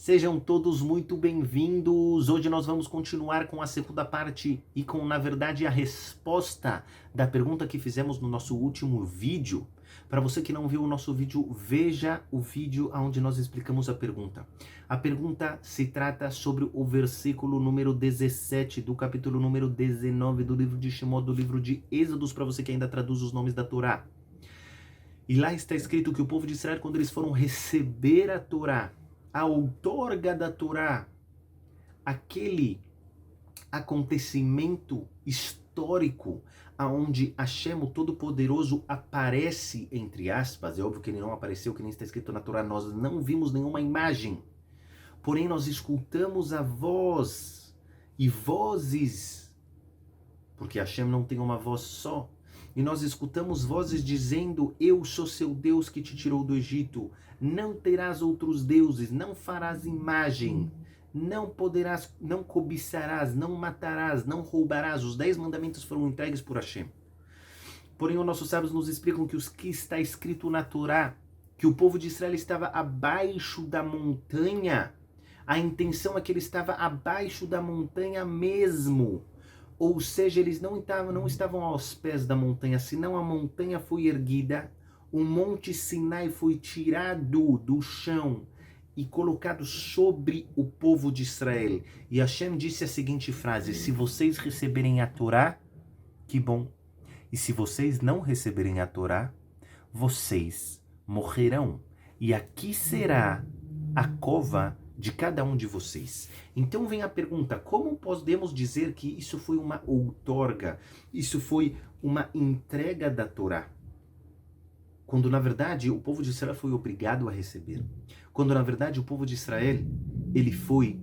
Sejam todos muito bem-vindos. Hoje nós vamos continuar com a segunda parte e com, na verdade, a resposta da pergunta que fizemos no nosso último vídeo. Para você que não viu o nosso vídeo, veja o vídeo onde nós explicamos a pergunta. A pergunta se trata sobre o versículo número 17 do capítulo número 19 do livro de Shemot, do livro de Êxodos, para você que ainda traduz os nomes da Torá. E lá está escrito que o povo de Israel, quando eles foram receber a Torá, a outorga da Torá, aquele acontecimento histórico aonde Hashem, o Todo-Poderoso, aparece, entre aspas, é óbvio que ele não apareceu, que nem está escrito na Torá, nós não vimos nenhuma imagem, porém nós escutamos a voz e vozes, porque Hashem não tem uma voz só, e nós escutamos vozes dizendo: eu sou seu Deus que te tirou do Egito, não terás outros deuses, não farás imagem, não poderás, não cobiçarás, não matarás, não roubarás. Os 10 mandamentos foram entregues por Hashem. Porém, os nossos sábios nos explicam que os que está escrito na Torá, que o povo de Israel estava abaixo da montanha, a intenção é que ele estava abaixo da montanha mesmo. Ou seja, eles não estavam aos pés da montanha, senão a montanha foi erguida, o monte Sinai foi tirado do chão e colocado sobre o povo de Israel. E Hashem disse a seguinte frase: se vocês receberem a Torá, que bom. E se vocês não receberem a Torá, vocês morrerão. E aqui será a cova de cada um de vocês. Então vem a pergunta: como podemos dizer que isso foi uma outorga? Isso foi uma entrega da Torá? Quando na verdade o povo de Israel foi obrigado a receber. Quando na verdade o povo de Israel, ele foi,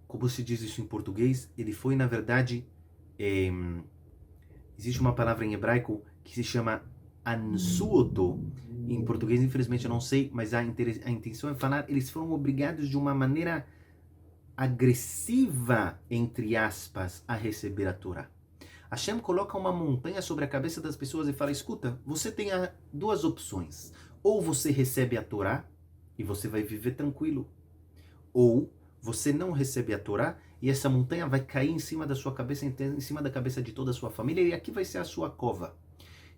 como se diz isso em português, ele foi na verdade, existe uma palavra em hebraico que se chama ansuoto. Em português, infelizmente, eu não sei, mas a intenção é falar, eles foram obrigados de uma maneira agressiva, entre aspas, a receber a Torá. Hashem coloca uma montanha sobre a cabeça das pessoas e fala: escuta, você tem duas opções. Ou você recebe a Torá e você vai viver tranquilo. Ou você não recebe a Torá e essa montanha vai cair em cima da sua cabeça, em cima da cabeça de toda a sua família, e aqui vai ser a sua cova.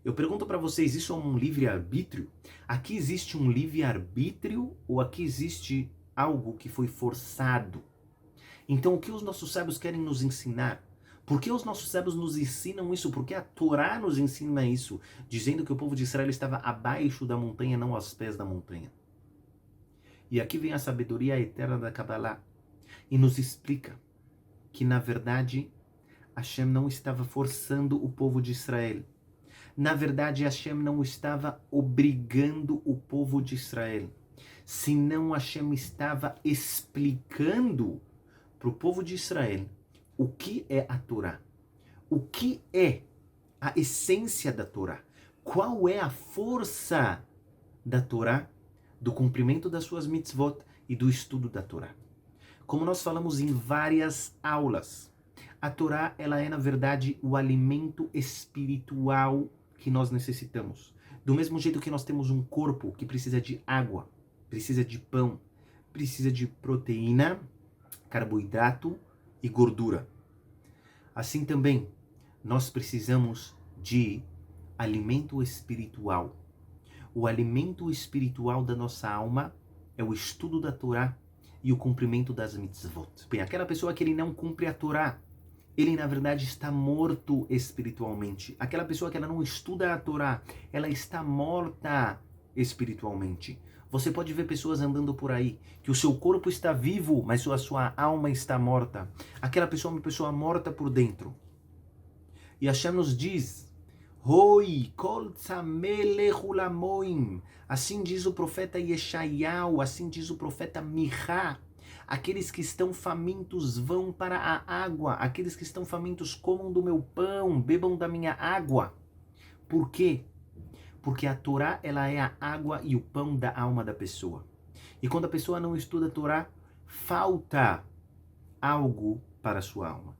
Eu pergunto para vocês, isso é um livre-arbítrio? Aqui existe um livre-arbítrio ou aqui existe algo que foi forçado? Então, o que os nossos sábios querem nos ensinar? Por que os nossos sábios nos ensinam isso? Por que a Torá nos ensina isso? Dizendo que o povo de Israel estava abaixo da montanha, não aos pés da montanha. E aqui vem a sabedoria eterna da Kabbalah e nos explica que, na verdade, Hashem não estava forçando o povo de Israel. Na verdade, Hashem não estava obrigando o povo de Israel, senão Hashem estava explicando para o povo de Israel o que é a Torá, o que é a essência da Torá, qual é a força da Torá, do cumprimento das suas mitzvot e do estudo da Torá. Como nós falamos em várias aulas, a Torá, ela é, na verdade, o alimento espiritual que nós necessitamos. Do mesmo jeito que nós temos um corpo que precisa de água, precisa de pão, precisa de proteína, carboidrato e gordura. Assim também, nós precisamos de alimento espiritual. O alimento espiritual da nossa alma é o estudo da Torá e o cumprimento das mitzvot. Bem, aquela pessoa que ele não cumpre a Torá, ele na verdade está morto espiritualmente. Aquela pessoa que ela não estuda a Torá, ela está morta espiritualmente. Você pode ver pessoas andando por aí, que o seu corpo está vivo, mas a sua alma está morta. Aquela pessoa é uma pessoa morta por dentro. E Hashem nos diz: Hoi, kol tzameh ulamoim. Assim diz o profeta Yeshayahu, assim diz o profeta Michá. Aqueles que estão famintos vão para a água. Aqueles que estão famintos comam do meu pão, bebam da minha água. Por quê? Porque a Torá, ela é a água e o pão da alma da pessoa. E quando a pessoa não estuda a Torá, falta algo para a sua alma.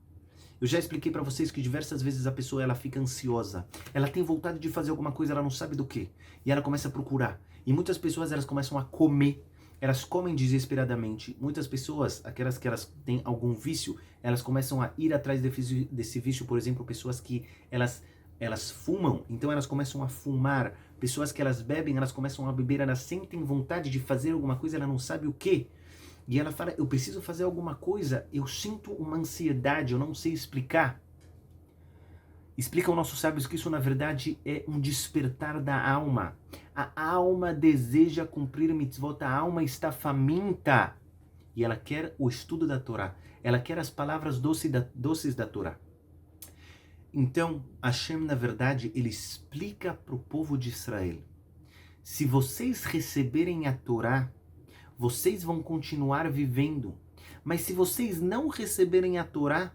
Eu já expliquei para vocês que diversas vezes a pessoa ela fica ansiosa. Ela tem vontade de fazer alguma coisa, ela não sabe do que. E ela começa a procurar. E muitas pessoas elas começam a comer. elas comem desesperadamente. Muitas pessoas, aquelas que elas têm algum vício, elas começam a ir atrás desse vício. Por exemplo, pessoas que elas fumam, então elas começam a fumar. Pessoas que elas bebem, elas começam a beber, elas sentem vontade de fazer alguma coisa, ela não sabe o quê. E ela fala, eu preciso fazer alguma coisa, eu sinto uma ansiedade, eu não sei explicar. Explicam nossos sábios que isso na verdade é um despertar da alma. A alma deseja cumprir mitzvot, a alma está faminta. E ela quer o estudo da Torá, ela quer as palavras doces da Torá. Então, Hashem, na verdade, ele explica para o povo de Israel, se vocês receberem a Torá, vocês vão continuar vivendo. Mas se vocês não receberem a Torá,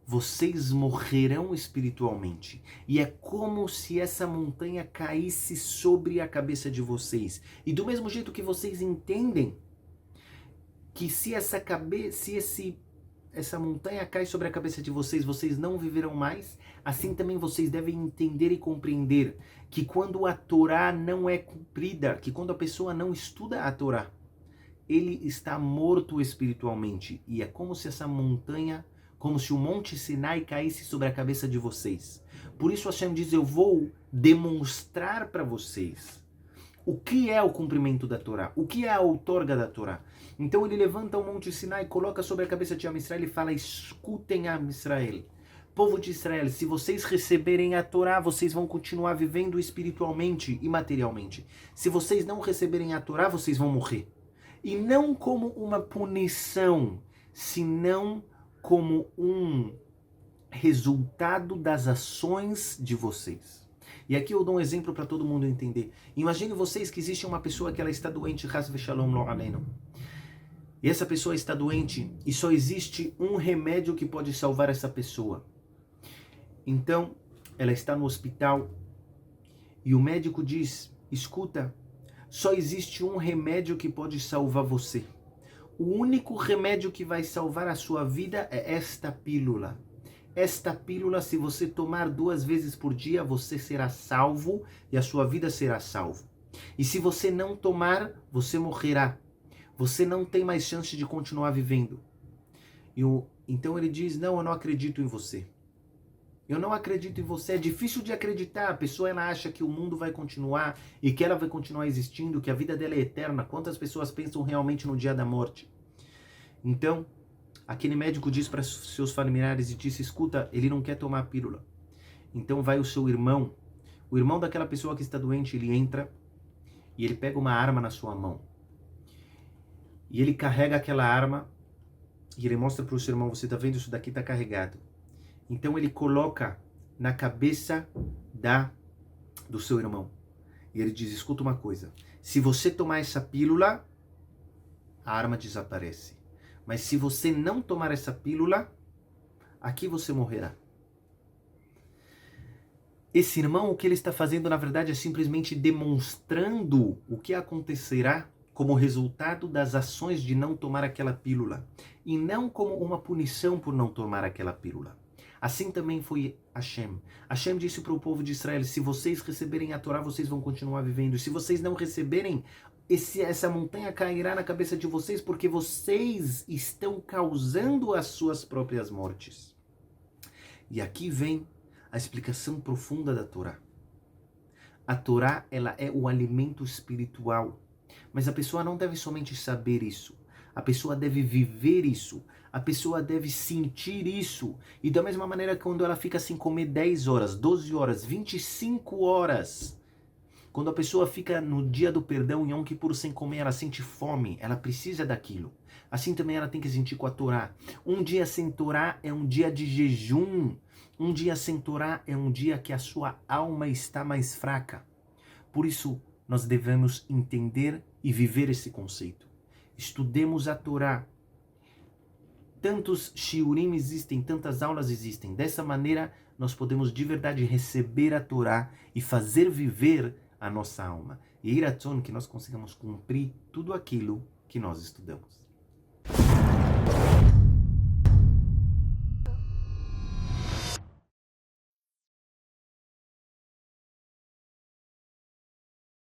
vocês morrerão espiritualmente. E é como se essa montanha caísse sobre a cabeça de vocês. E do mesmo jeito que vocês entendem que se essa montanha cai sobre a cabeça de vocês, vocês não viverão mais, assim também vocês devem entender e compreender que quando a Torá não é cumprida, que quando a pessoa não estuda a Torá, ele está morto espiritualmente. E é como se essa montanha, como se o Monte Sinai caísse sobre a cabeça de vocês. Por isso Hashem diz, eu vou demonstrar para vocês o que é o cumprimento da Torá, o que é a outorga da Torá. Então ele levanta o Monte Sinai, coloca sobre a cabeça de Am Israel e fala, escutem Am Israel. Povo de Israel, se vocês receberem a Torá, vocês vão continuar vivendo espiritualmente e materialmente. Se vocês não receberem a Torá, vocês vão morrer. E não como uma punição, senão como um resultado das ações de vocês. E aqui eu dou um exemplo para todo mundo entender. Imagine vocês que existe uma pessoa que ela está doente, Chas v'Shalom lo aleinu. E essa pessoa está doente e só existe um remédio que pode salvar essa pessoa. Então, ela está no hospital e o médico diz, escuta, só existe um remédio que pode salvar você. O único remédio que vai salvar a sua vida é esta pílula. Esta pílula, se você tomar 2 vezes por dia, você será salvo e a sua vida será salva. E se você não tomar, você morrerá. Você não tem mais chance de continuar vivendo. Então ele diz, não, eu não acredito em você. Eu não acredito em você. É difícil de acreditar. A pessoa ela acha que o mundo vai continuar e que ela vai continuar existindo, que a vida dela é eterna. Quantas pessoas pensam realmente no dia da morte? Então, aquele médico diz para seus familiares e disse, escuta, ele não quer tomar a pílula. Então vai o seu irmão, o irmão daquela pessoa que está doente, ele entra e ele pega uma arma na sua mão. E ele carrega aquela arma e ele mostra para o seu irmão, você está vendo, isso daqui está carregado. Então ele coloca na cabeça do seu irmão. E ele diz, escuta uma coisa, se você tomar essa pílula, a arma desaparece. Mas se você não tomar essa pílula, aqui você morrerá. Esse irmão, o que ele está fazendo, na verdade, é simplesmente demonstrando o que acontecerá como resultado das ações de não tomar aquela pílula. E não como uma punição por não tomar aquela pílula. Assim também foi Hashem. Hashem disse para o povo de Israel, se vocês receberem a Torá, vocês vão continuar vivendo. Se vocês não receberem, essa montanha cairá na cabeça de vocês, porque vocês estão causando as suas próprias mortes. E aqui vem a explicação profunda da Torá. A Torá, ela é o alimento espiritual. Mas a pessoa não deve somente saber isso. A pessoa deve viver isso. A pessoa deve sentir isso. E da mesma maneira que quando ela fica sem comer 10 horas, 12 horas, 25 horas, quando a pessoa fica no dia do perdão, em Yom Kippur, sem comer, ela sente fome, ela precisa daquilo. Assim também ela tem que sentir com a Torá. Um dia sem Torá é um dia de jejum. Um dia sem Torá é um dia que a sua alma está mais fraca. Por isso, nós devemos entender e viver esse conceito. Estudemos a Torá. Tantos shiurim existem, tantas aulas existem. Dessa maneira, nós podemos de verdade receber a Torá e fazer viver a nossa alma. E Iratzon, que nós consigamos cumprir tudo aquilo que nós estudamos.